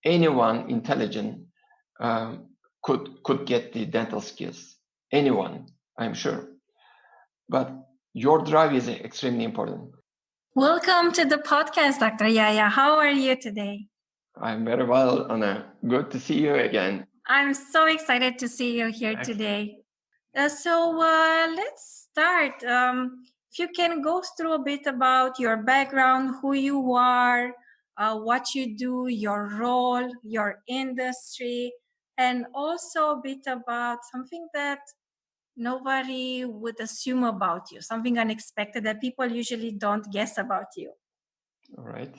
anyone intelligent could get the dental skills. Anyone, I'm sure. But your drive is extremely important. Welcome to the podcast, Dr. Yahya. How are you today? I'm very well, Anna. Good to see you again. I'm so excited to see you here today. So let's start. If you can go through a bit about your background, who you are, what you do, your role, your industry, and also a bit about something that nobody would assume about you, something unexpected that people usually don't guess about you. All right.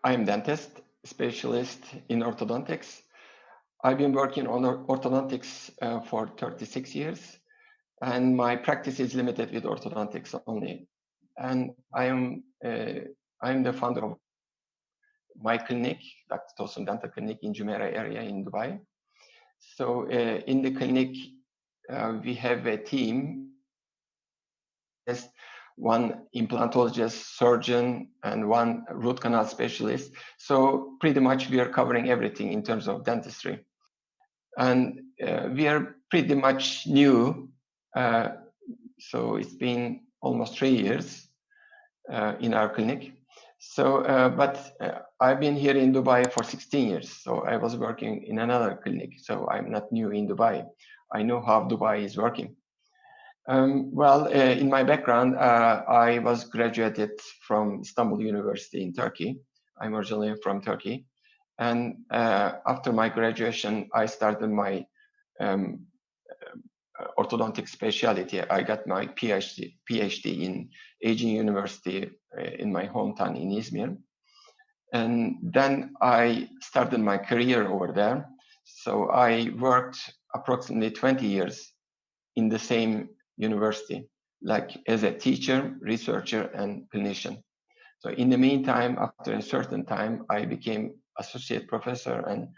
I'm dentist, specialist in orthodontics. I've been working on orthodontics for 36 years, and my practice is limited with orthodontics only. And I'm the founder of my clinic, Dr Tosun Dental Clinic in Jumeira area in Dubai. So in the clinic, we have a team, one implantologist, surgeon, and one root canal specialist. So pretty much we are covering everything in terms of dentistry. And we are pretty much new. So it's been almost 3 years in our clinic. So, I've been here in Dubai for 16 years. So I was working in another clinic. So I'm not new in Dubai. I know how Dubai is working. In my background, I was graduated from Istanbul University in Turkey. I'm originally from Turkey. And after my graduation, I started my orthodontic specialty. I got my PhD in Aging University in my hometown in Izmir. And then I started my career over there. So I worked approximately 20 years in the same university, like as a teacher, researcher, and clinician. So in the meantime, after a certain time, I became associate professor, and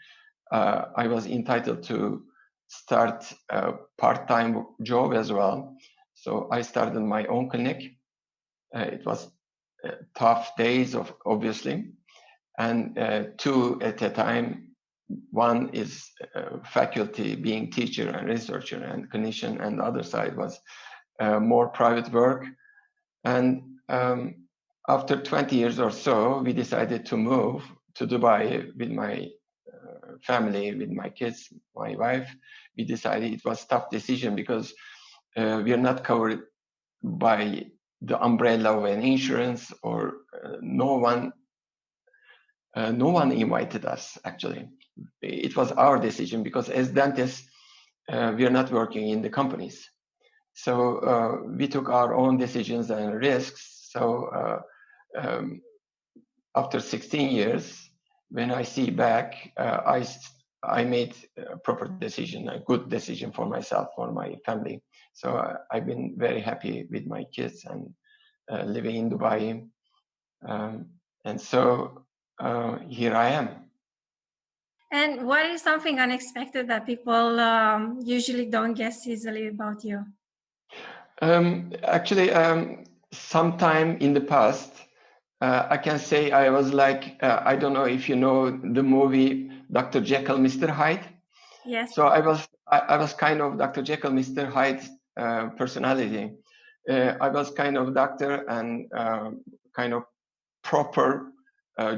I was entitled to start a part-time job as well. So I started my own clinic. It was tough days, obviously, and two at a time. One is faculty, being teacher and researcher and clinician, and the other side was more private work. And after 20 years or so, we decided to move to Dubai with my family, with my kids, my wife. We decided it was a tough decision because we are not covered by the umbrella of an insurance, or no one invited us, actually. It was our decision because as dentists, we are not working in the companies. So we took our own decisions and risks. So after 16 years, when I see back, I made a proper decision, a good decision for myself, for my family. So I've been very happy with my kids and living in Dubai. And so here I am. And what is something unexpected that people usually don't guess easily about you? Actually, sometime in the past, I can say I was like, I don't know if you know the movie Dr. Jekyll, Mr. Hyde. Yes. So I was kind of Dr. Jekyll, Mr. Hyde personality. I was kind of doctor and kind of proper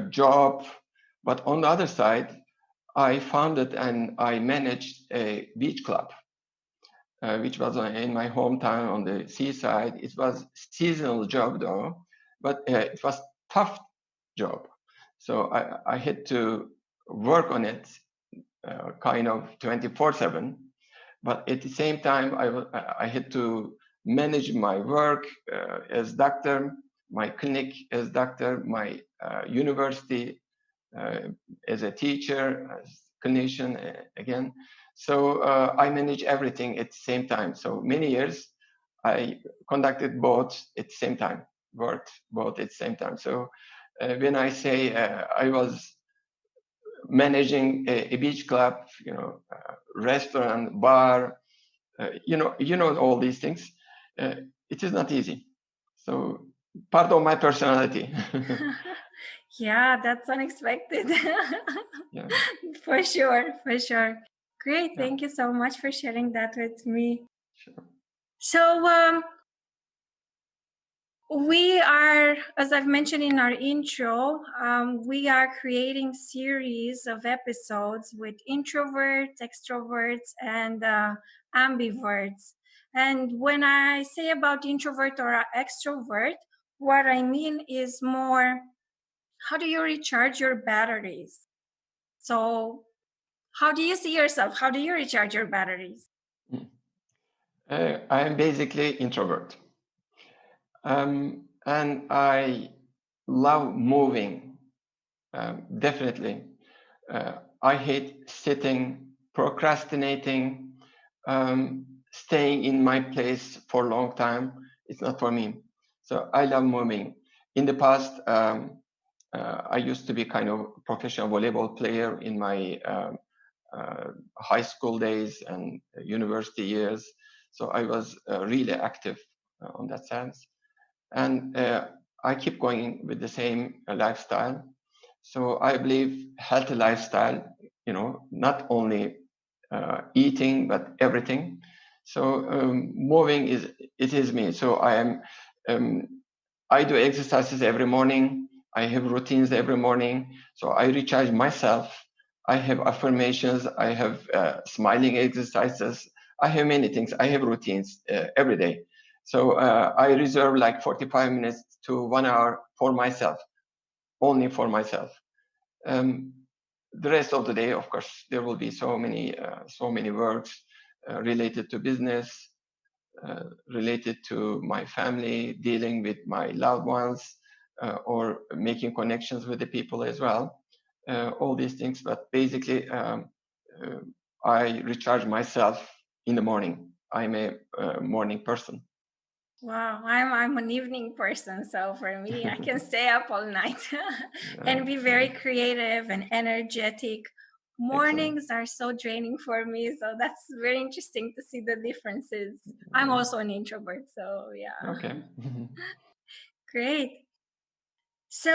job, but on the other side, I founded and I managed a beach club, which was in my hometown on the seaside. It was seasonal job though, but it was tough job. So I had to work on it kind of 24/7. But at the same time, I had to manage my work as doctor, my clinic as doctor, my university as a teacher, as clinician again. So I manage everything at the same time. So many years I conducted both at the same time, worked both at the same time. So when I say I was managing a beach club, restaurant, bar, all these things, it is not easy. So part of my personality. Yeah, that's unexpected. Yeah. For sure, for sure. Great. Yeah. Thank you so much for sharing that with me. Sure. So, we are, as I've mentioned in our intro, we are creating series of episodes with introverts, extroverts, and ambiverts. And when I say about introvert or extrovert, what I mean is more, how do you recharge your batteries? So, how do you see yourself? How do you recharge your batteries? I am basically introvert. And I love moving, definitely. I hate sitting, procrastinating, staying in my place for a long time. It's not for me. So I love moving. In the past, I used to be kind of professional volleyball player in my high school days and university years. So I was really active on that sense. And I keep going with the same lifestyle. So I believe healthy lifestyle, not only eating, but everything. So moving it is me. So um, I do exercises every morning. I have routines every morning. So I recharge myself. I have affirmations. I have smiling exercises. I have many things. I have routines every day. So I reserve like 45 minutes to 1 hour for myself, only for myself. Um, the rest of the day, of course, there will be so many works related to business, related to my family, dealing with my loved ones, or making connections with the people as well. All these things, but basically, I recharge myself in the morning. I'm a morning person. Wow, I'm an evening person, so for me, I can stay up all night and be very Yeah, creative and energetic. excellent. Mornings are so draining for me, so that's very interesting to see the differences. I'm Yeah. also an introvert, so yeah. Okay. Great. So,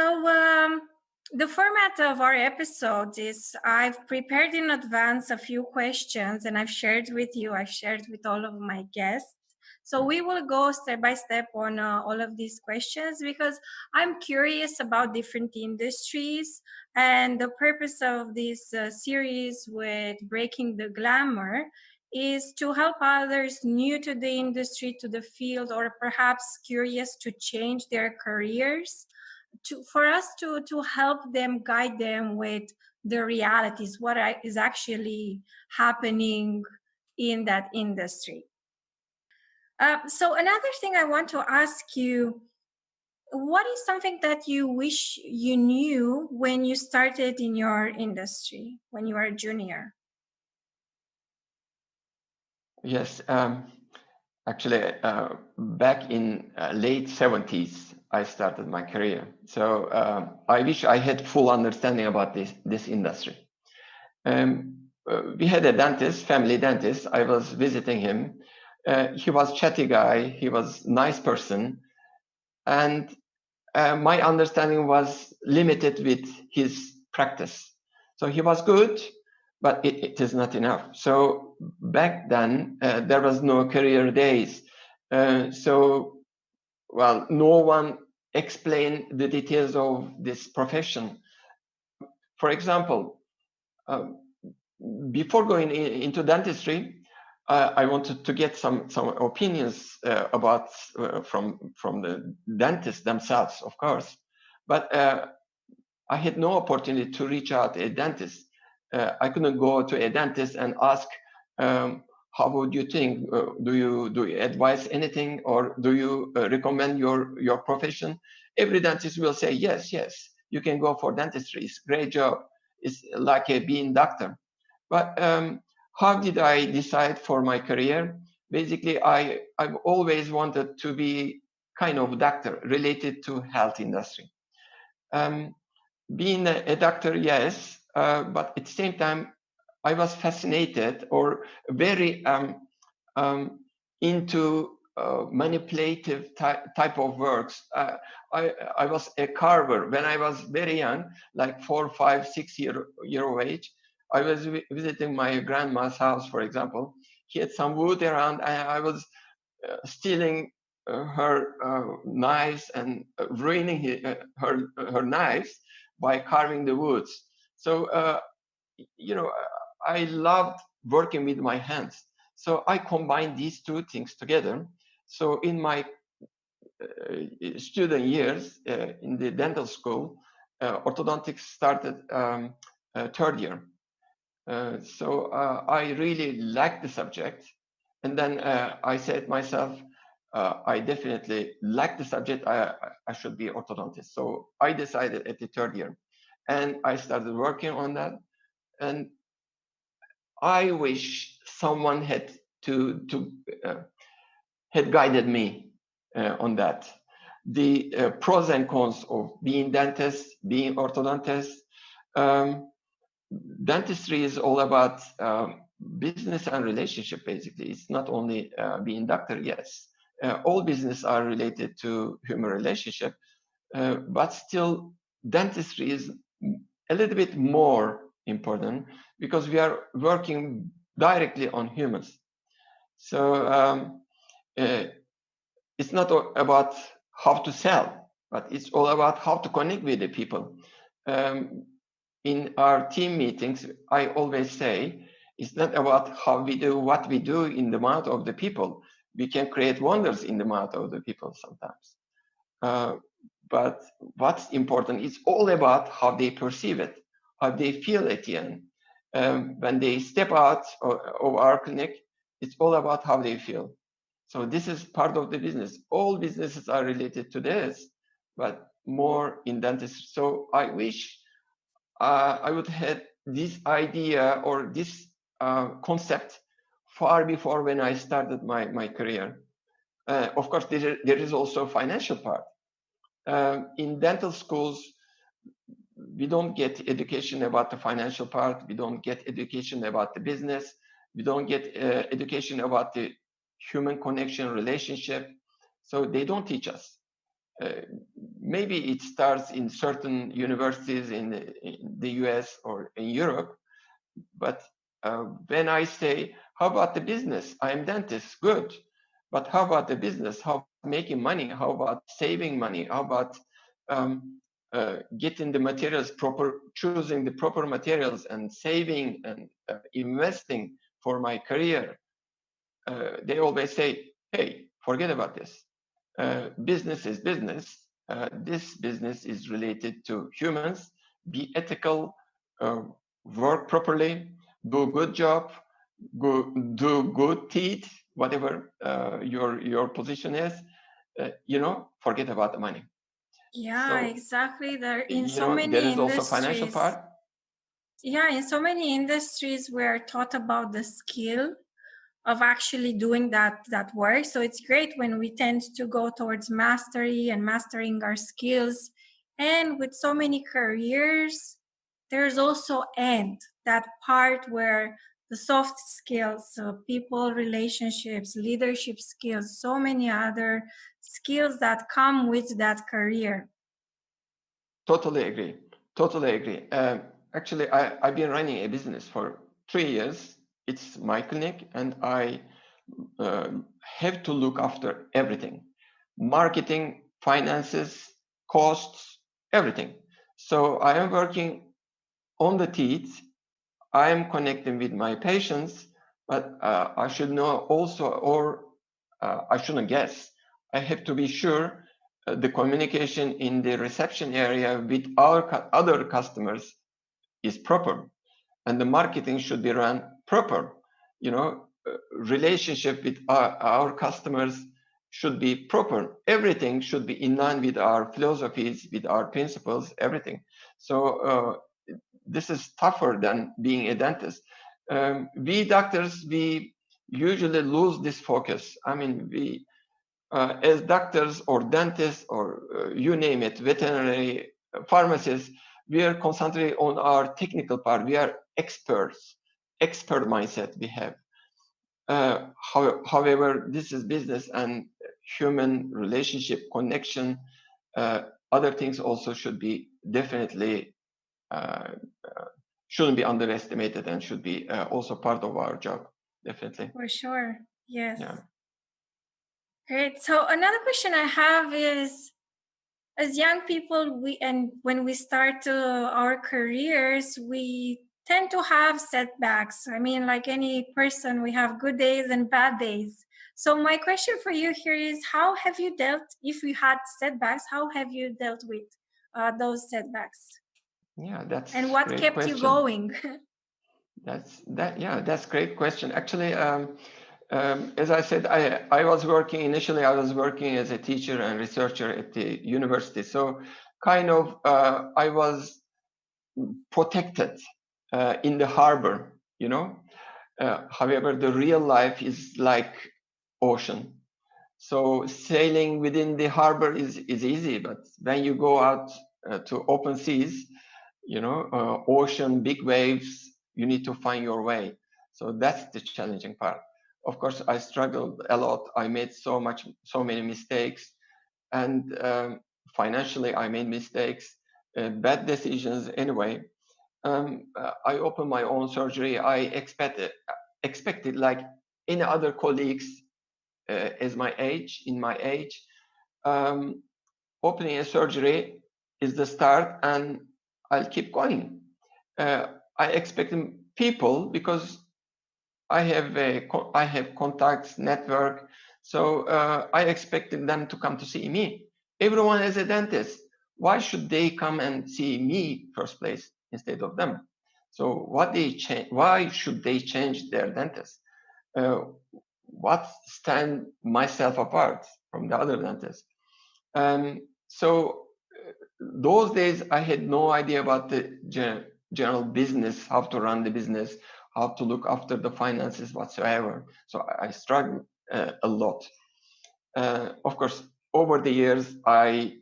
the format of our episodes is I've prepared in advance a few questions and I've shared with you, I've shared with all of my guests. So, we will go step by step on all of these questions because I'm curious about different industries. And the purpose of this series with Breaking the Glamour is to help others new to the industry, to the field, or perhaps curious to change their careers for us to help them, guide them with the realities, is actually happening in that industry. So another thing I want to ask you, what is something that you wish you knew when you started in your industry, when you were a junior? Yes. Actually, back in late 70s, I started my career. So I wish I had full understanding about this industry. We had a dentist, family dentist. I was visiting him. He was chatty guy. He was nice person, and my understanding was limited with his practice. So he was good, but it is not enough. So back then, there was no career days. So, well, no one explained the details of this profession. For example, um, before going into dentistry, I wanted to get some opinions about from the dentists themselves, of course. But I had no opportunity to reach out to a dentist. I couldn't go to a dentist and ask, how would you think? Do you advise anything, or do you recommend your profession? Every dentist will say yes, yes. You can go for dentistry. It's a great job. It's like a being doctor. But how did I decide for my career? Basically, I've always wanted to be kind of doctor related to health industry. Um, being a doctor, yes, but at the same time, I was fascinated or very into manipulative type of works. I was a carver when I was very young, like 4, 5, 6 year of age. I was visiting my grandma's house, for example. He had some wood around, and I was stealing her knives and ruining her knives by carving the woods. So I loved working with my hands. So I combined these two things together. So in my student years in the dental school, orthodontics started third year. So I really liked the subject. And then I said myself, I definitely like the subject. I should be orthodontist. So I decided at the third year, and I started working on that. And I wish someone had had guided me on that. The pros and cons of being dentist, being orthodontist. Dentistry is all about business and relationship, basically. It's not only being doctor, yes. All business are related to human relationship, but still dentistry is a little bit more important because we are working directly on humans. So it's not about how to sell, but it's all about how to connect with the people. In our team meetings, I always say, it's not about how we do what we do in the mouth of the people. We can create wonders in the mouth of the people sometimes. But what's important is all about how they perceive it, how they feel at the end. When they step out of our clinic, it's all about how they feel. So this is part of the business. All businesses are related to this, but more in dentistry. So I wish I would have this idea or this concept far before when I started my career. Of course, there is also a financial part. In dental schools, we don't get education about the financial part. We don't get education about the business. We don't get education about the human connection relationship. So they don't teach us. Maybe it starts in certain universities in the US or in Europe. But when I say, how about the business? I'm dentist, good. But how about the business? How about making money? How about saving money? How about getting the materials proper, choosing the proper materials and saving and investing for my career? They always say, hey, forget about this. Business is business. This business is related to humans. Be ethical, work properly, do a good job, do good teeth, whatever your position is. Forget about the money. Yeah, So, exactly. There in so there many is also financial industries. part. Yeah, in so many industries, we're taught about the skill of actually doing that work. So it's great when we tend to go towards mastery and mastering our skills. And with so many careers, there's also that part where the soft skills, so people relationships, leadership skills, so many other skills that come with that career. Totally agree. Totally agree. Actually, I've been running a business for 3 years. It's my clinic, and I have to look after everything: marketing, finances, costs, everything. So I am working on the teeth. I am connecting with my patients, but I should know also, or I shouldn't guess. I have to be sure the communication in the reception area with our other customers is proper, and the marketing should be run proper. Relationship with our customers should be proper. Everything should be in line with our philosophies, with our principles, everything. So this is tougher than being a dentist. We doctors, we usually lose this focus. I mean, we, as doctors or dentists or you name it, veterinary pharmacists, we are concentrating on our technical part. We are experts, expert mindset we have. However, this is business, and human relationship connection. Other things also should be definitely shouldn't be underestimated and should be also part of our job. Definitely. For sure. Yes. Yeah. Great. So another question I have is, as young people, when we start our careers, we tend to have setbacks. I mean, like any person, we have good days and bad days. So my question for you here is, how have you dealt, if you had setbacks, how have you dealt with those setbacks? Yeah, that's and what great kept question. you going? That's great question. Actually, as I said, I was working initially. I was working as a teacher and researcher at the university. So, kind of, I was protected in the harbor. You know. However, the real life is like ocean. So sailing within the harbor is easy, but when you go out to open seas, ocean, big waves, you need to find your way. So that's the challenging part. Of course, I struggled a lot. I made so many mistakes, and financially, I made mistakes, bad decisions. Anyway, I opened my own surgery. I expected like any other colleagues in my age, opening a surgery is the start, and I'll keep going. I expect people because I have contacts, network, so I expected them to come to see me. Everyone is a dentist. Why should they come and see me first place instead of them? So why should they change their dentist? What stand myself apart from the other dentists? So those days I had no idea about the general business, how to run the business, how to look after the finances whatsoever. So I struggled a lot. Of course, over the years, I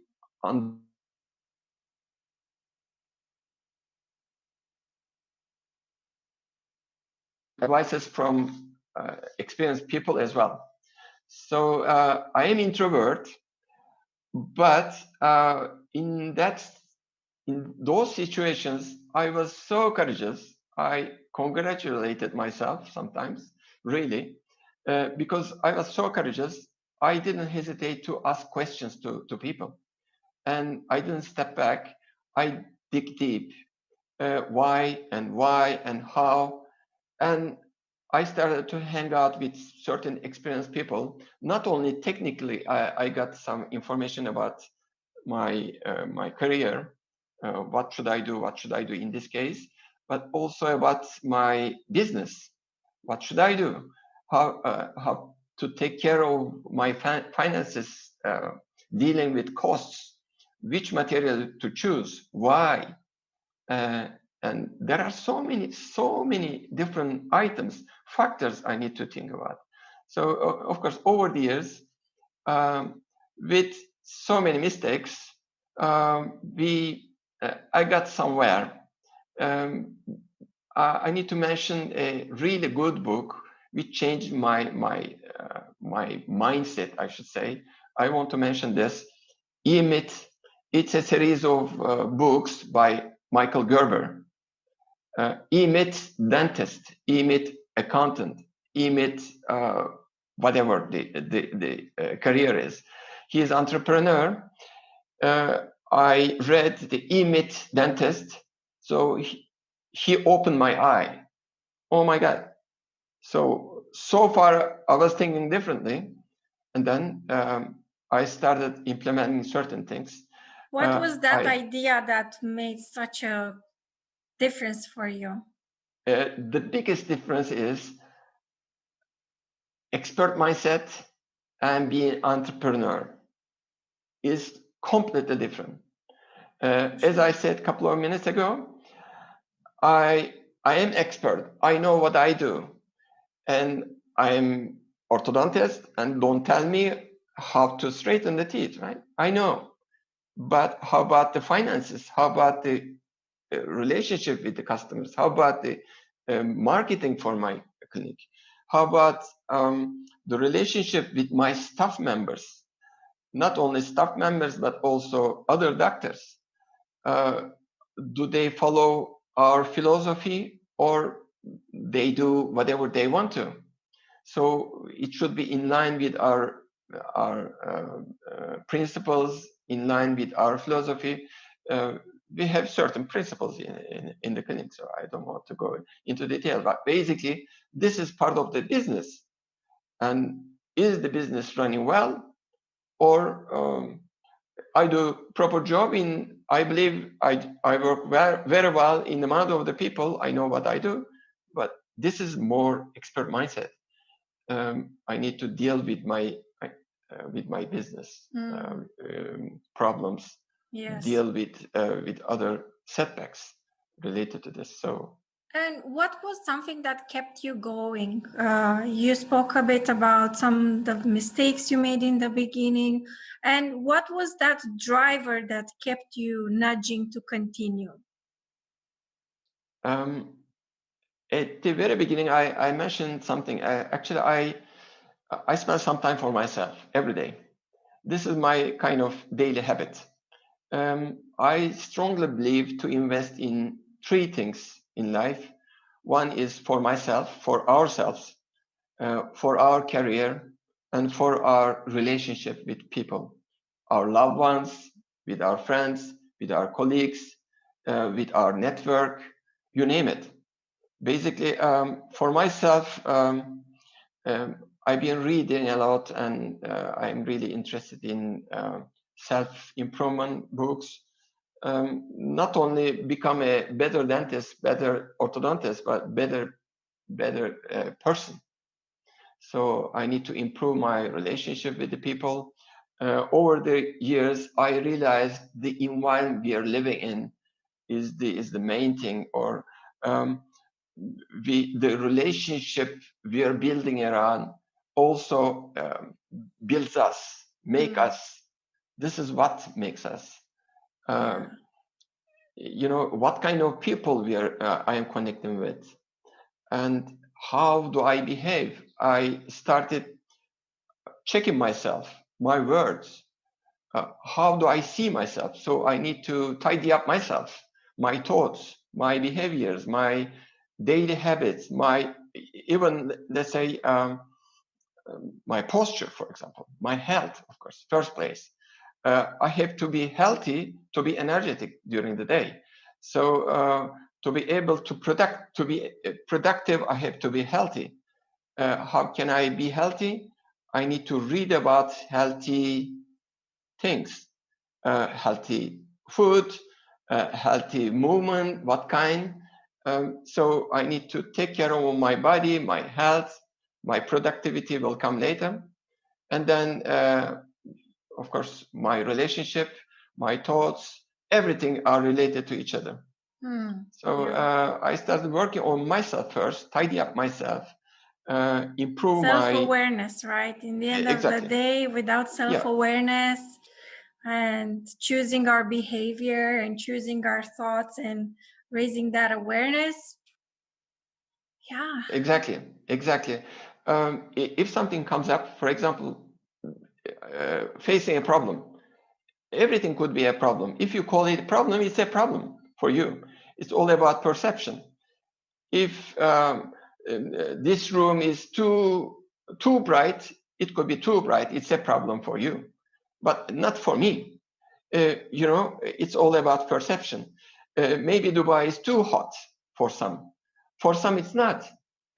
advices from experienced people as well. So I am introvert, but in those situations, I was so courageous. I congratulated myself sometimes, really, because I was so courageous. I didn't hesitate to ask questions to people, and I didn't step back. I dig deep. Why and how, and I started to hang out with certain experienced people. Not only technically, I got some information about my career. What should I do? What should I do in this case? But also about my business. What should I do? How to take care of my finances, dealing with costs, which material to choose, why, and there are so many different items, factors I need to think about. So of course, over the years, with so many mistakes, I got somewhere. I need to mention a really good book which changed my mindset, I should say. I want to mention this. E-Myth. It's a series of books by Michael Gerber. E-Myth dentist, E-Myth accountant, E-Myth whatever the career is. He is entrepreneur. I read the E-Myth dentist, so he opened my eye. Oh my God! So far I was thinking differently, and then I started implementing certain things. What was that idea that made such a difference for you? The biggest difference is expert mindset and being entrepreneur is completely different. As I said a couple of minutes ago, I am expert. I know what I do, and I'm orthodontist. And don't tell me how to straighten the teeth, right? I know, but how about the finances? How about the relationship with the customers? How about the marketing for my clinic? How about the relationship with my staff members? Not only staff members, but also other doctors. Do they follow our philosophy, or they do whatever they want to? So it should be in line with our principles, in line with our philosophy. We have certain principles in the clinic, so I don't want to go into detail, but basically this is part of the business. And is the business running well, or I do proper job in, I believe I work very well in the amount of the people, I know what I do, but this is more expert mindset. I need to deal with my business problems, Yes. deal with other setbacks related to this. So. And what was something that kept you going? You spoke a bit about some of the mistakes you made in the beginning. And what was that driver that kept you nudging to continue? At the very beginning, I mentioned something. Actually, I spend some time for myself every day. This is my kind of daily habit. I strongly believe to invest in three things in life. One is for myself, for ourselves, for our career, and for our relationship with people, our loved ones, with our friends, with our colleagues, with our network, you name it. Basically, for myself, I've been reading a lot, and I'm really interested in self-improvement books. Not only become a better dentist, better orthodontist, but better person. So I need to improve my relationship with the people. Over the years, I realized the environment we are living in is the main thing, or the relationship we are building around also builds us, make us. This is what makes us. You know, what kind of people I am connecting with, and how do I behave? I started checking myself, my words. How do I see myself? So I need to tidy up myself, my thoughts, my behaviors, my daily habits, my even, let's say, my posture, for example, my health, of course, first place. I have to be healthy to be energetic during the day. So to be able to be productive, I have to be healthy. How can I be healthy? I need to read about healthy things, healthy food, healthy movement, what kind. So I need to take care of my body, my health, my productivity will come later. And then, of course, my relationship, my thoughts, everything are related to each other. So I started working on myself first, tidy up myself, improve self-awareness, right? In the end exactly. of the day, without self-awareness and choosing our behavior and choosing our thoughts and raising that awareness. Yeah. Exactly. If something comes up, for example, facing a problem, everything could be a problem. If you call it a problem, it's a problem for you. It's all about perception. If this room is too bright, it could be too bright. It's a problem for you, but not for me. You know, it's all about perception. Maybe Dubai is too hot for some. For some, it's not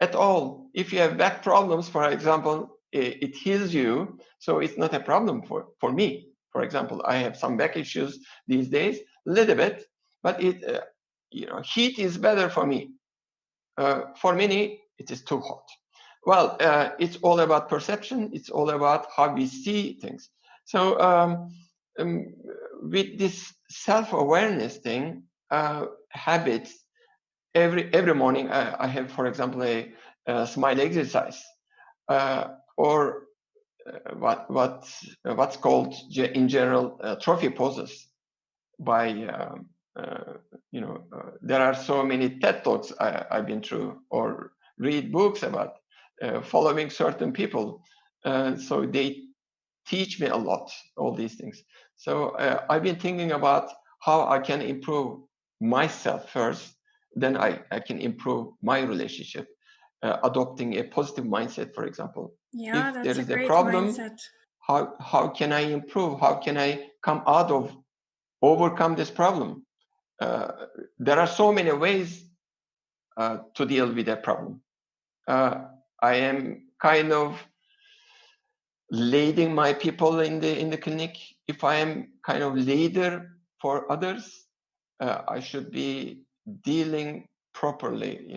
at all. If you have back problems, for example, it heals you, so it's not a problem for me. For example, I have some back issues these days, a little bit, but you know, heat is better for me. For many, it is too hot. Well, it's all about perception. It's all about how we see things. So with this self-awareness thing, habits, every morning I have, for example, a smile exercise, or what's called in general trophy poses. By you know, there are so many TED talks I've been through, or read books about. following certain people. So they teach me a lot, all these things. So I've been thinking about how I can improve myself first, then I can improve my relationship, adopting a positive mindset, for example. Yeah, If there that's a is a great problem, mindset. how can I improve? How can I overcome this problem? There are so many ways to deal with that problem. I am kind of leading my people in the clinic. If I am kind of leader for others, I should be dealing properly,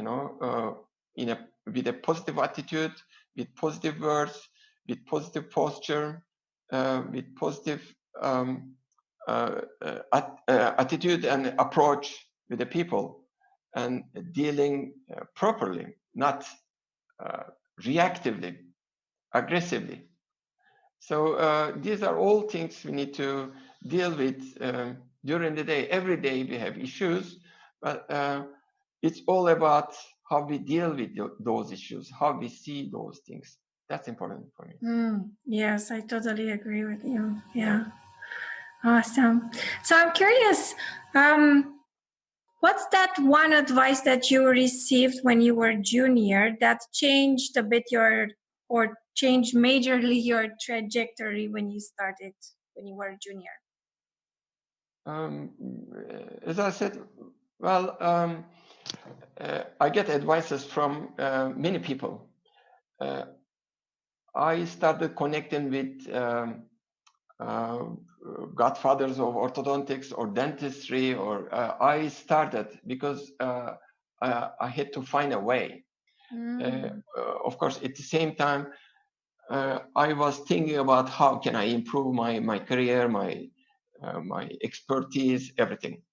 with a positive attitude, with positive words, with positive posture, with positive attitude and approach with the people, and dealing properly, not reactively, aggressively. So these are all things we need to deal with during the day. Every day we have issues, but it's all about how we deal with those issues, how we see those things. That's important for me. Yes, I totally agree with you. Yeah. Awesome. So I'm curious, what's that one advice that you received when you were junior that changed a bit or changed majorly your trajectory when you started, when you were junior? As I said, well, I get advices from many people. I started connecting with godfathers of orthodontics or dentistry, or I started because I had to find a way. Of course, at the same time, I was thinking about how can I improve my career, my expertise, everything.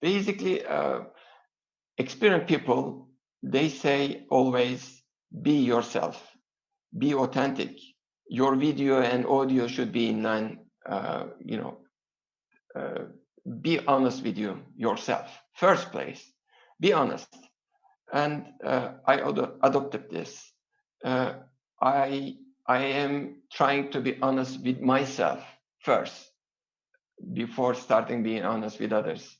Basically, experienced people, they say always be yourself, be authentic. Your video and audio should be in line, be honest with yourself. First place, be honest. And I adopted this. I am trying to be honest with myself first before starting being honest with others.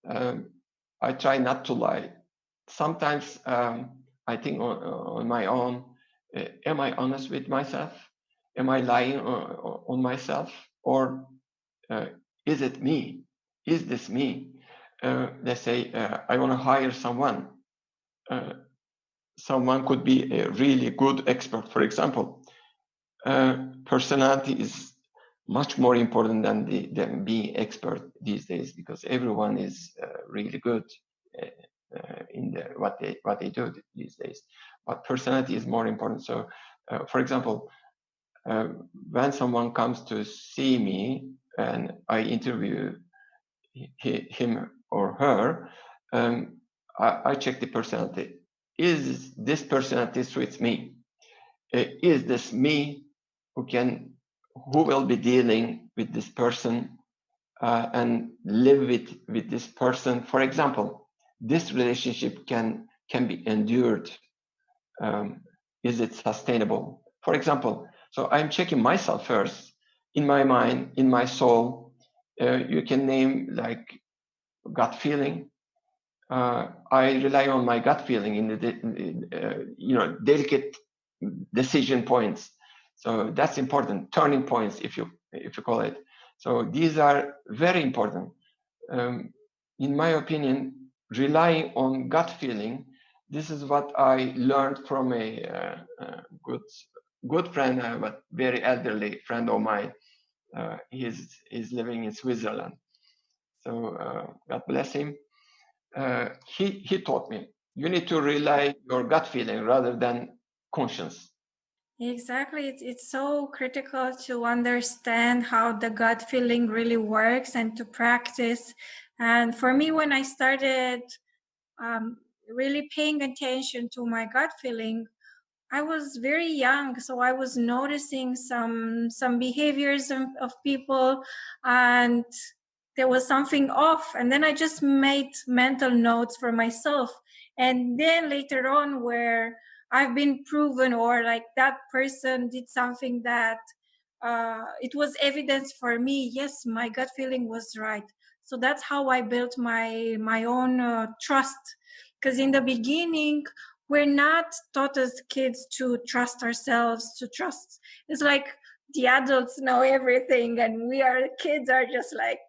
I try not to lie. Sometimes I think on my own, am I honest with myself? Am I lying on myself? Or is it me? Is this me? Let's say I want to hire someone. Someone could be a really good expert, for example. Personality is much more important than being expert these days, because everyone is really good in what they do these days. But personality is more important. So, for example, when someone comes to see me and I interview him or her, I check the personality. Is this personality suits me? Is this me who will be dealing with this person and live with this person? For example, this relationship can be endured. Is it sustainable? For example, so I'm checking myself first, in my mind, in my soul. You can name like gut feeling. I rely on my gut feeling in the delicate decision points. So that's important. Turning points, if you call it. So these are very important. In my opinion, relying on gut feeling. This is what I learned from a good friend, but very elderly friend of mine. He's living in Switzerland. So God bless him. He taught me, you need to rely your gut feeling rather than conscience. Exactly. It's so critical to understand how the gut feeling really works and to practice. And for me, when I started really paying attention to my gut feeling, I was very young, so I was noticing some behaviors of people, and there was something off. And then I just made mental notes for myself. And then later on, where I've been proven, or like that person did something that it was evidence for me, yes, my gut feeling was right. So that's how I built my own trust. Because in the beginning, we're not taught as kids to trust ourselves, to trust. It's like the adults know everything, and we are kids are just like,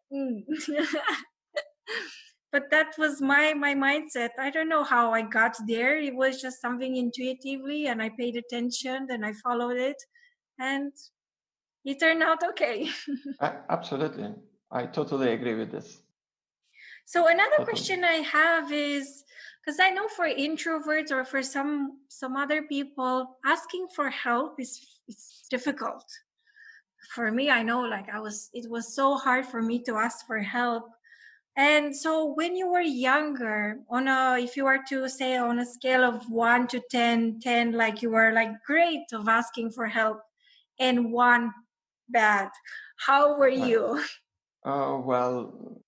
But that was my mindset. I don't know how I got there. It was just something intuitively, and I paid attention, and I followed it, and it turned out okay. Absolutely. I totally agree with this. So another question I have is, because I know for introverts or for some other people, asking for help is difficult. For me, I know like it was so hard for me to ask for help. And so when you were younger, if you were to say on a scale of 1 to 10, 10 like you were like great of asking for help and 1 bad, how were you? Well,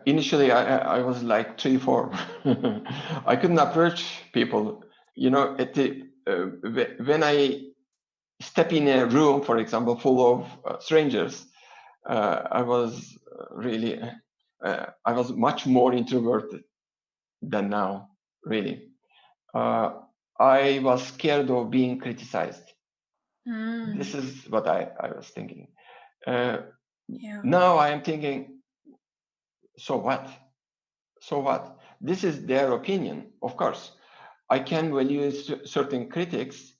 initially I was like 3, 4. I couldn't approach people. You know, when I step in a room, for example, full of strangers, I was really, I was much more introverted than now, really. I was scared of being criticized. This is what I was thinking. Now I am thinking, so what? So what? This is their opinion, of course. I can value certain critics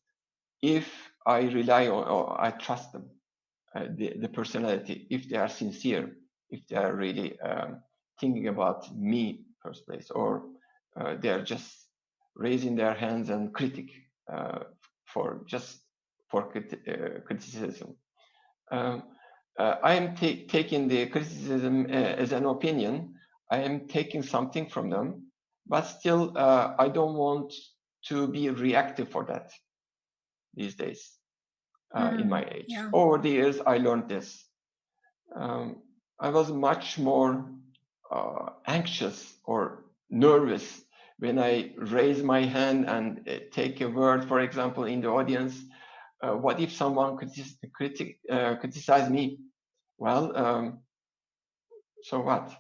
if I rely on or I trust them, the personality, if they are sincere, if they are really thinking about me first place, or they are just raising their hands and critic for criticism. I am taking the criticism as an opinion. I am taking something from them, but still, I don't want to be reactive for that these days in my age. Yeah. Over the years, I learned this. I was much more anxious or nervous when I raise my hand and take a word, for example, in the audience. What if someone criticize me? Well, so what?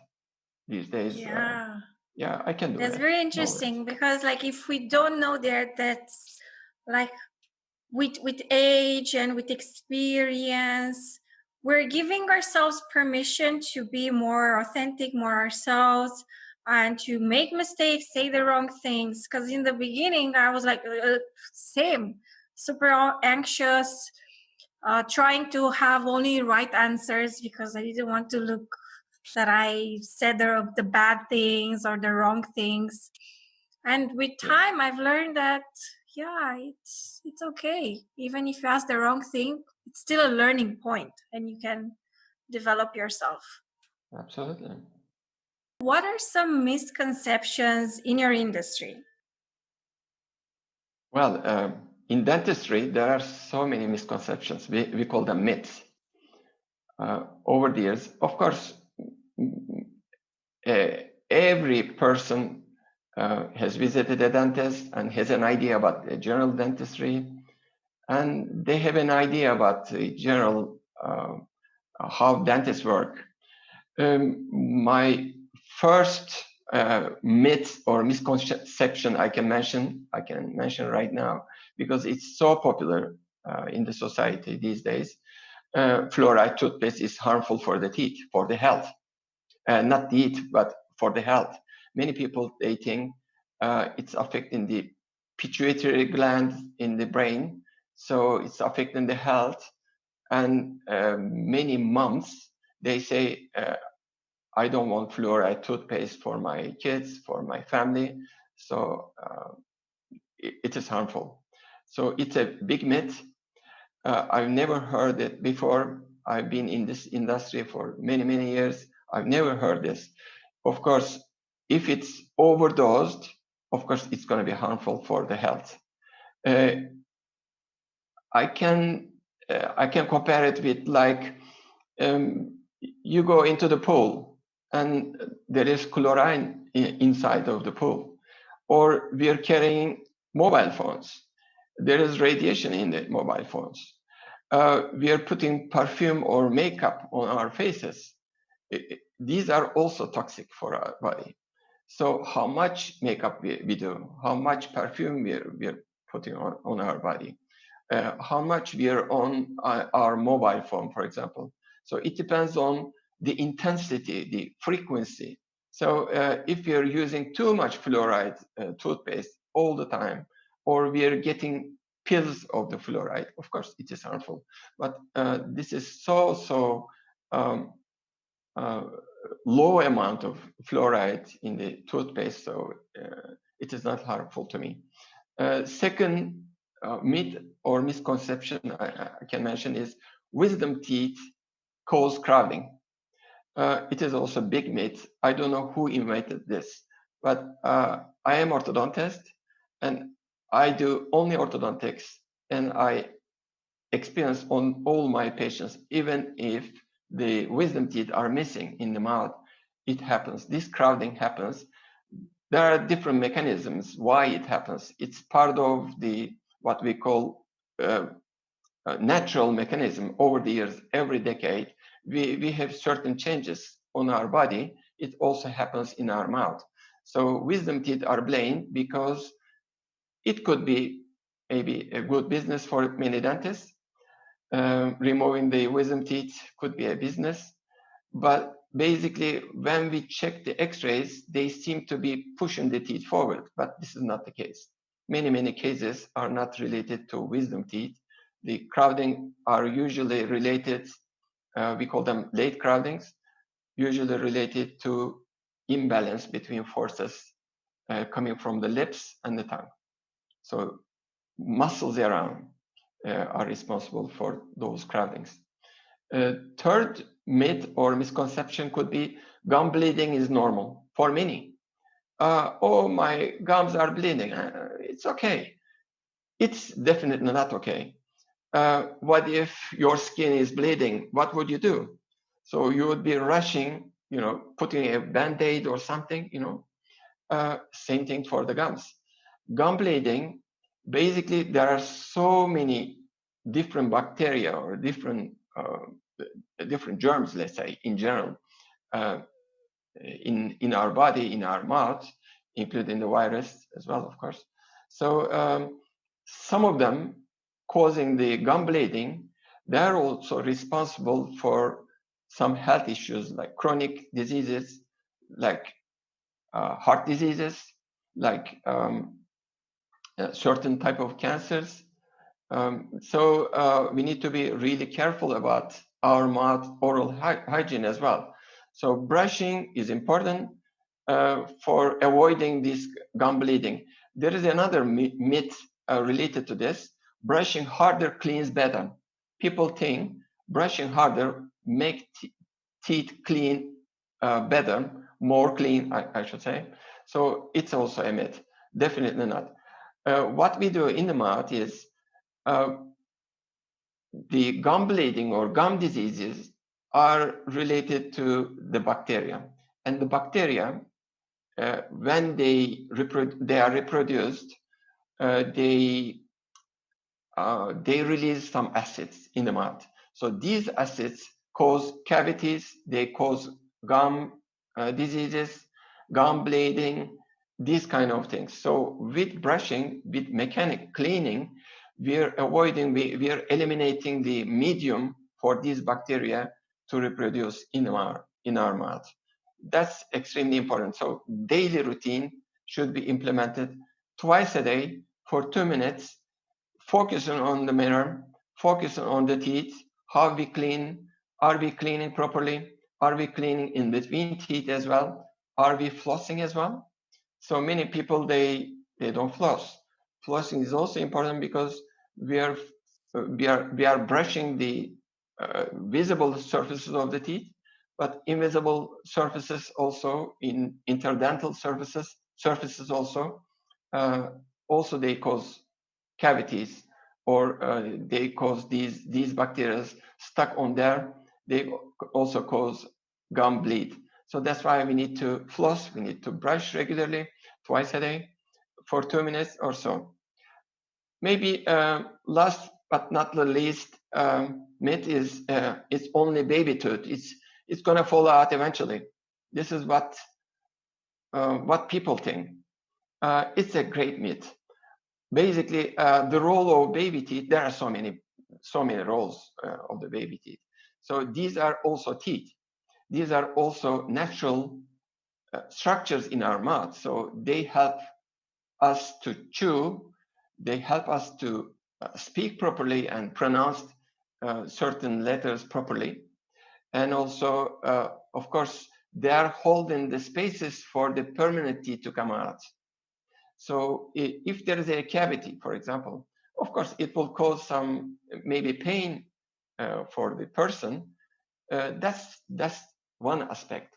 These days, yeah, I can do That's it. very interesting because, like, if we don't know that's like with age and with experience, we're giving ourselves permission to be more authentic, more ourselves, and to make mistakes, say the wrong things. Because in the beginning, I was like, same, super anxious, trying to have only right answers because I didn't want to look that I said the bad things or the wrong things. And with time, I've learned that, yeah, it's okay. Even if you ask the wrong thing, it's still a learning point and you can develop yourself. Absolutely. What are some misconceptions in your industry? Well, in dentistry, there are so many misconceptions. We call them myths. Over the years, of course, every person has visited a dentist and has an idea about the general dentistry, and they have an idea about the general how dentists work. My first myth or misconception I can mention right now because it's so popular in the society these days. Fluoride toothpaste is harmful for the teeth, for the health. Not teeth, but for the health. Many people, they think it's affecting the pituitary gland in the brain, so it's affecting the health. And many moms, they say, I don't want fluoride toothpaste for my kids, for my family, so it is harmful. So it's a big myth. I've never heard it before. I've been in this industry for many, many years. I've never heard this. Of course, if it's overdosed, of course, it's going to be harmful for the health. I can compare it with like you go into the pool and there is chlorine inside of the pool. or we are carrying mobile phones. There is radiation in the mobile phones. We are putting perfume or makeup on our faces. These are also toxic for our body. So how much makeup we do, how much perfume we're putting on our body, how much we are on our mobile phone, for example. So it depends on the intensity, the frequency. So if we are using too much fluoride toothpaste all the time, or we are getting pills of the fluoride, of course it is harmful. But this is so um, low amount of fluoride in the toothpaste, so it is not harmful to me. Second myth or misconception I can mention is wisdom teeth cause crowding. It is also a big myth. I don't know who invented this, but I am orthodontist and I do only orthodontics, and I experience on all my patients, even if the wisdom teeth are missing in the mouth, it happens. This crowding happens. There are different mechanisms why it happens. It's part of the what we call natural mechanism over the years. Every decade, we have certain changes on our body. It also happens in our mouth. So wisdom teeth are blamed because it could be maybe a good business for many dentists. Removing the wisdom teeth could be a business, but basically when we check the x-rays, they seem to be pushing the teeth forward, but this is not the case. Many cases are not related to wisdom teeth. The crowding are usually related, we call them late crowdings, usually related to imbalance between forces coming from the lips and the tongue. So muscles around are responsible for those crowdings. Third myth or misconception could be gum bleeding is normal for many. Oh, my gums are bleeding. It's okay. It's definitely not okay. What if your skin is bleeding? What would you do? So you would be rushing, putting a band-aid or something, same thing for the gums. Gum bleeding, basically there are so many different bacteria or different germs, let's say, in general, in our body, in our mouth, including the virus as well, of course. So some of them causing the gum bleeding, they're also responsible for some health issues like chronic diseases, like heart diseases, like certain type of cancers. So we need to be really careful about our mouth oral hygiene as well. So brushing is important for avoiding this gum bleeding. There is another myth related to this. Brushing harder cleans better. People think brushing harder make teeth clean better, more clean, I should say. So it's also a myth. Definitely not. What we do in the mouth is the gum bleeding or gum diseases are related to the bacteria. And the bacteria, when they are reproduced, they release some acids in the mouth. So these acids cause cavities, they cause gum diseases, gum bleeding, these kind of things. So with brushing, with mechanic cleaning, we are eliminating the medium for these bacteria to reproduce in our mouth. That's extremely important. So daily routine should be implemented twice a day for 2 minutes, focusing on the mirror, focusing on the teeth, how we clean, are we cleaning properly, are we cleaning in between teeth as well, are we flossing as well? So many people, they don't floss. Flossing is also important because we are brushing the visible surfaces of the teeth, but invisible surfaces also, in interdental surfaces also, also they cause cavities, or they cause these bacteria stuck on there. They also cause gum bleed. So that's why we need to floss, we need to brush regularly, twice a day. for 2 minutes or so. Maybe last but not the least myth is it's only baby tooth. It's gonna fall out eventually. This is what people think. It's a great myth. Basically, the role of baby teeth, there are so many roles of the baby teeth. So these are also teeth. These are also natural structures in our mouth. So they help us to chew. They help us to speak properly and pronounce certain letters properly. And also, of course, they are holding the spaces for the permanent teeth to come out. So if there is a cavity, for example, of course, it will cause some maybe pain for the person. That's one aspect.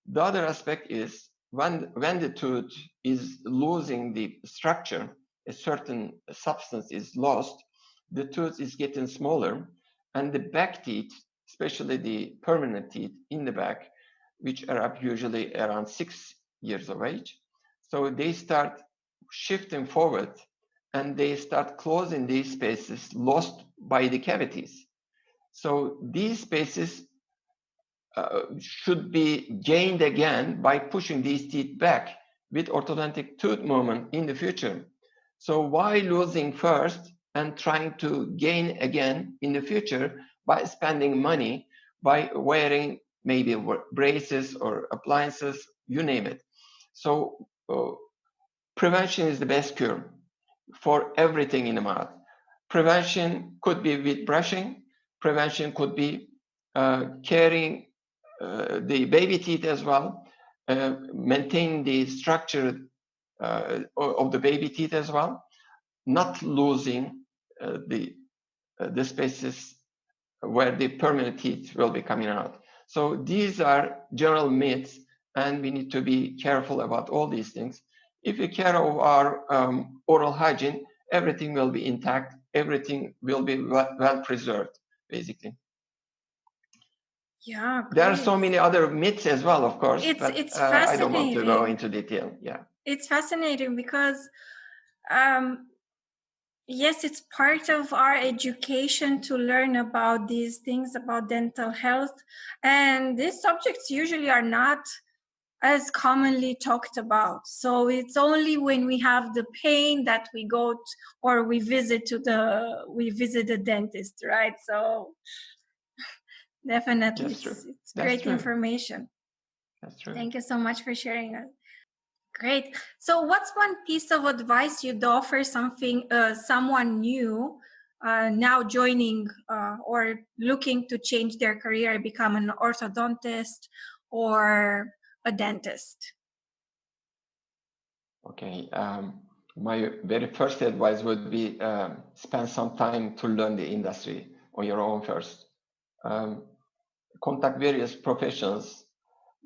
The other aspect is when the tooth is losing the structure, a certain substance is lost, the tooth is getting smaller, and the back teeth, especially the permanent teeth in the back, which are up usually around 6 years of age, so they start shifting forward and they start closing these spaces lost by the cavities. So these spaces should be gained again by pushing these teeth back with orthodontic tooth movement in the future. So why losing first and trying to gain again in the future by spending money, by wearing maybe braces or appliances, you name it. So prevention is the best cure for everything in the mouth. Prevention could be with brushing. Prevention could be caring the baby teeth as well, maintain the structure of the baby teeth as well, not losing the spaces where the permanent teeth will be coming out. So these are general myths, and we need to be careful about all these things. If we care of our oral hygiene, everything will be intact, everything will be well preserved, basically. Yeah, great. There are so many other myths as well, of course, but it's I don't want to go into detail. Yeah, it's fascinating because yes, it's part of our education to learn about these things about dental health, and these subjects usually are not as commonly talked about. So it's only when we have the pain that we go or we visit the dentist, right? So definitely, it's great information. That's true. Thank you so much for sharing it. Great. So what's one piece of advice you'd offer someone new now joining or looking to change their career, become an orthodontist or a dentist? Okay. My very first advice would be spend some time to learn the industry on your own first. Contact various professionals.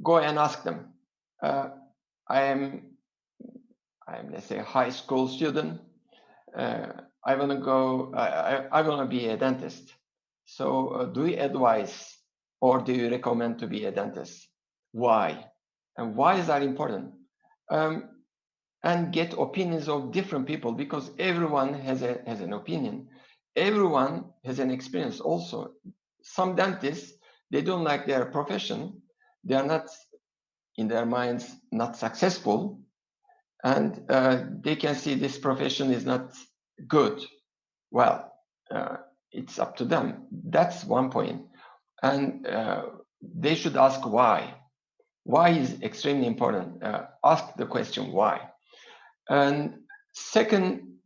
Go and ask them. I am, let's say, a high school student. I want to go. I want to be a dentist. So, do you advise or do you recommend to be a dentist? Why? And why is that important? And get opinions of different people, because everyone has an opinion. Everyone has an experience also. Some dentists, they don't like their profession. They are not, in their minds, not successful. And they can see this profession is not good. Well, it's up to them. That's one point. And they should ask why. Why is extremely important. Ask the question why. And second,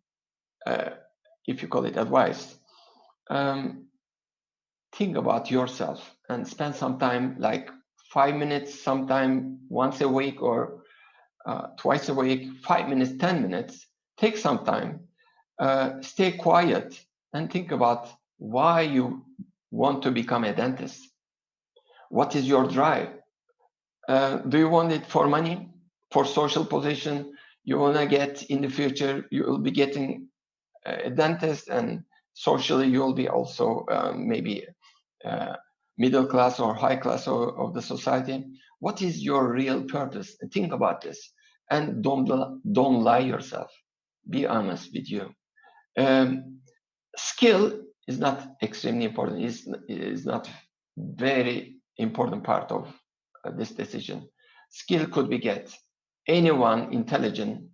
if you call it advice, think about yourself and spend some time, like 5 minutes, sometime once a week or twice a week, 5 minutes, 10 minutes. Take some time, stay quiet, and think about why you want to become a dentist. What is your drive? Do you want it for money, for social position? You want to get in the future, you will be getting a dentist, and socially you will be also maybe middle class or high class of the society. What is your real purpose? Think about this, and don't lie yourself. be honest with you. Skill is not extremely important. Is not very important part of this decision. Skill could be get. Anyone intelligent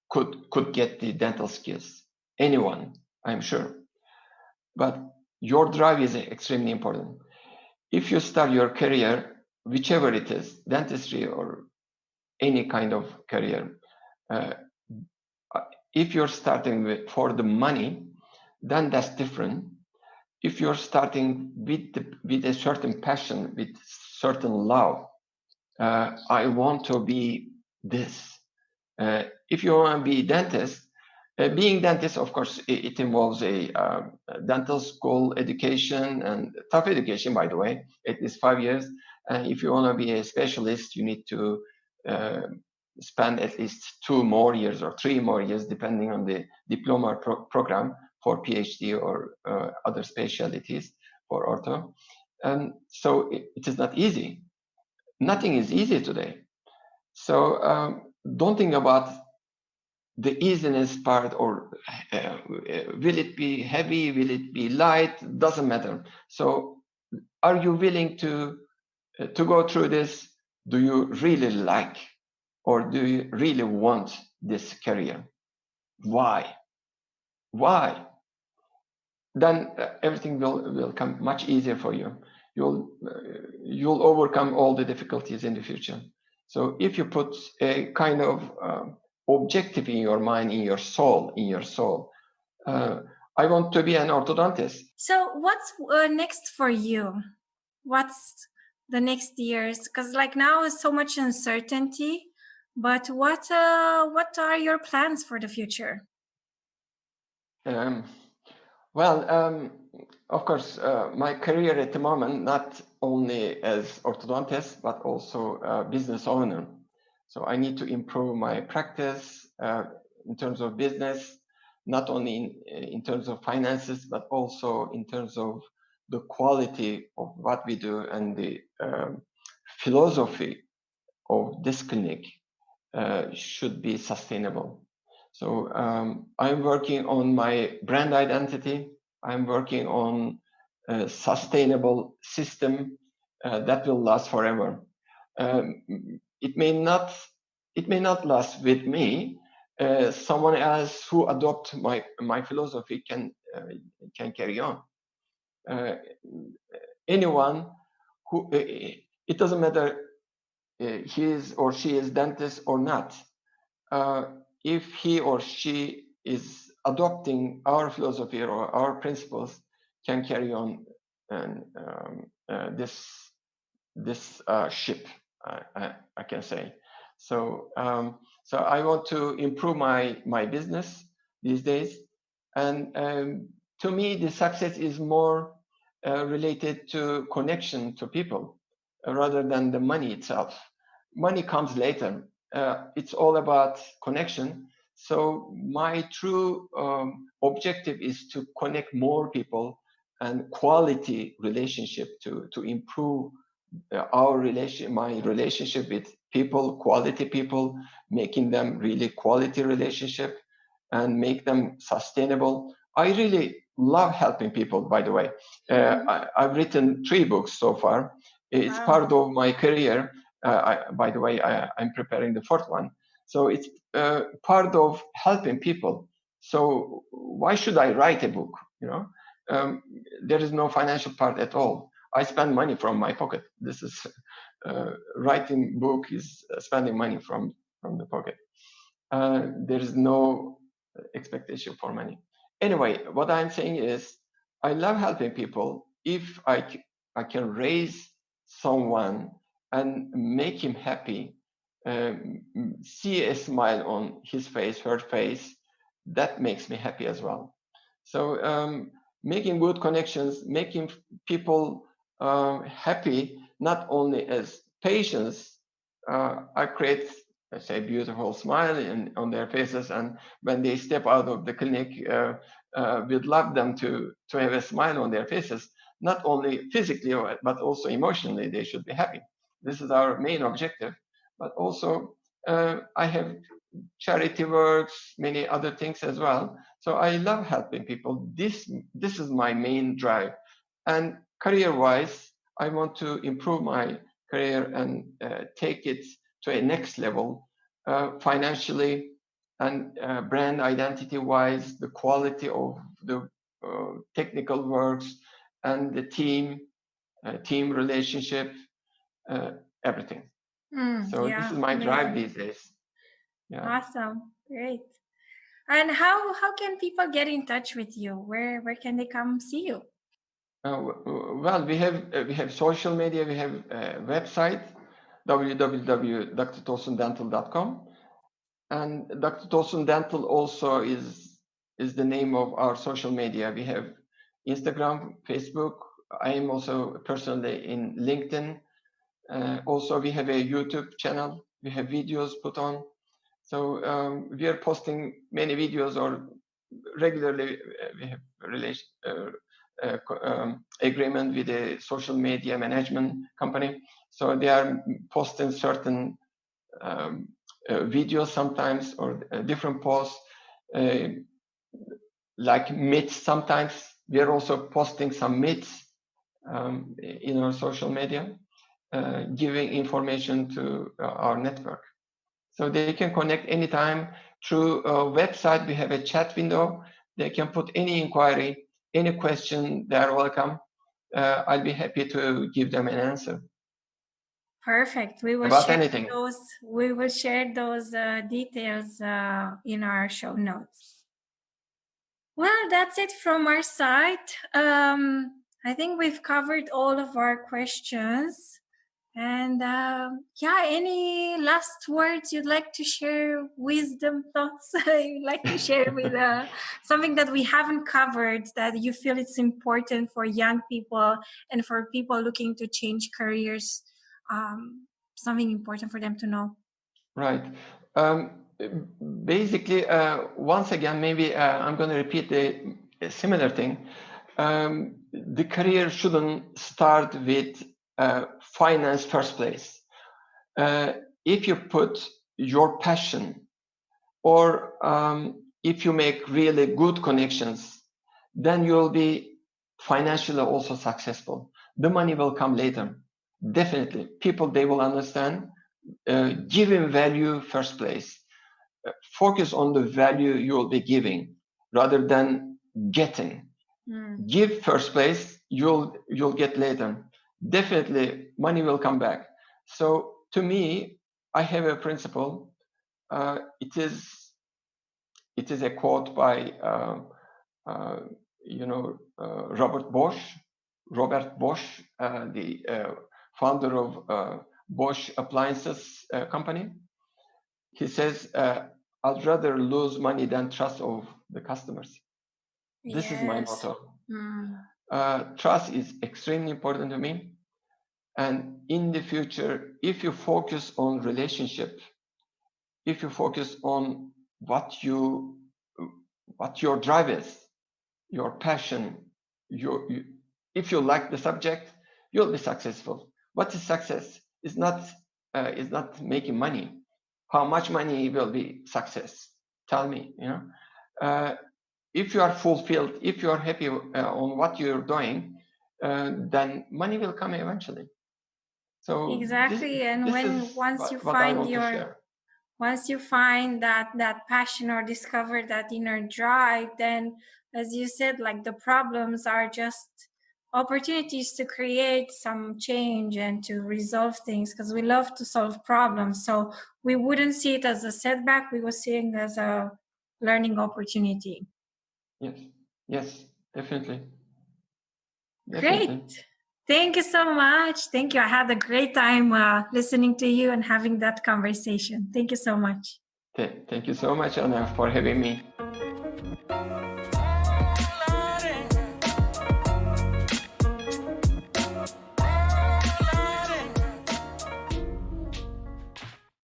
could get the dental skills. Anyone, I'm sure. But your drive is extremely important. If you start your career, whichever it is, dentistry or any kind of career, if you're starting for the money, then that's different. If you're starting with a certain passion, with certain love, I want to be this. If you want to be dentist, being dentist, of course, it involves a dental school education, and tough education, by the way. It is 5 years. If you want to be a specialist, you need to spend at least 2 more years or 3 more years, depending on the diploma program for PhD or other specialties for ortho. And so it is not easy. Nothing is easy today. So don't think about the easiness part, or will it be heavy, will it be light, doesn't matter. So are you willing to go through this? Do you really like, or do you really want this career? Why? Then everything will come much easier for you. You'll overcome all the difficulties in the future. So if you put a kind of objective in your mind, in your soul, I want to be an orthodontist. So what's next for you? What's the next years? Because like now is so much uncertainty, but what are your plans for the future? Of course, my career at the moment, not only as orthodontist, but also business owner. So I need to improve my practice in terms of business, not only in terms of finances, but also in terms of the quality of what we do and the philosophy of this clinic should be sustainable. So I'm working on my brand identity. I'm working on a sustainable system that will last forever. It may not last with me. Someone else who adopt my philosophy can carry on. Anyone who, it doesn't matter he is or she is dentist or not. If he or she is adopting our philosophy or our principles, can carry on and this ship, I can say. So so I want to improve my business these days, and to me the success is more related to connection to people rather than the money itself. Money comes later. It's all about connection. So my true objective is to connect more people and quality relationship to improve my relationship with people, quality people, making them really quality relationship and make them sustainable. I really love helping people, by the way. I've written 3 books so far. It's part of my career. By the way, I'm preparing the 4th one. So it's part of helping people. So why should I write a book? There is no financial part at all. I spend money from my pocket. This is writing book is spending money from the pocket. There is no expectation for money. Anyway, what I'm saying is, I love helping people. If I can raise someone and make him happy, see a smile on his face, her face, that makes me happy as well. So making good connections, making people happy, not only as patients, I create, let's say, beautiful smile on their faces, and when they step out of the clinic, we'd love them to have a smile on their faces, not only physically but also emotionally. They should be happy. This is our main objective. But also, I have charity works, many other things as well. So I love helping people. This is my main drive. And career-wise, I want to improve my career and take it to a next level, financially and brand identity-wise, the quality of the technical works and the team relationship, everything. So Yeah, this is my amazing. drive these days. Yeah. Awesome, great. And how can people get in touch with you? Where can they come see you? Well, we have social media. We have a website, www.drtosundental.com, and Dr. Tosun Dental also is the name of our social media. We have Instagram, Facebook. I am also personally in LinkedIn. Also, we have a YouTube channel. We have videos put on. So we are posting many videos, or regularly we have agreement with a social media management company. So they are posting certain videos sometimes, or different posts, like myths. Sometimes we are also posting some myths in our social media, giving information to our network. So they can connect anytime through a website. We have a chat window. They can put any inquiry, any question. They are welcome. I'll be happy to give them an answer. Perfect. We will About share anything. We will share those details in our show notes. Well, that's it from our side. I think we've covered all of our questions. And yeah, any last words you'd like to share, wisdom thoughts you'd like to share with something that we haven't covered that you feel it's important for young people and for people looking to change careers, something important for them to know? Right. Basically, once again, maybe I'm going to repeat a similar thing. The career shouldn't start with finance first place. If you put your passion, or if you make really good connections, then you'll be financially also successful. The money will come later. Definitely. People, they will understand. Giving value first place. Focus on the value you will be giving rather than getting. Give first place, you'll get later. Definitely money will come back. So to me, I have a principle. It is a quote by Robert Bosch, the founder of Bosch Appliances Company. He says, "I'd rather lose money than trust of the customers." This is my motto. Trust is extremely important to me. And in the future, if you focus on relationship, if you focus on what your drive is, your passion, if you like the subject, you'll be successful. What is success? Is not making money. How much money will be success? Tell me. If you are fulfilled, if you are happy on what you're doing, then money will come eventually. So exactly, once you find that passion or discover that inner drive, then, as you said, like, the problems are just opportunities to create some change and to resolve things, because we love to solve problems. So we wouldn't see it as a setback, we were seeing it as a learning opportunity. Yes, definitely. Great. Thank you so much. Thank you. I had a great time listening to you and having that conversation. Thank you so much. Thank you so much, Anna, for having me.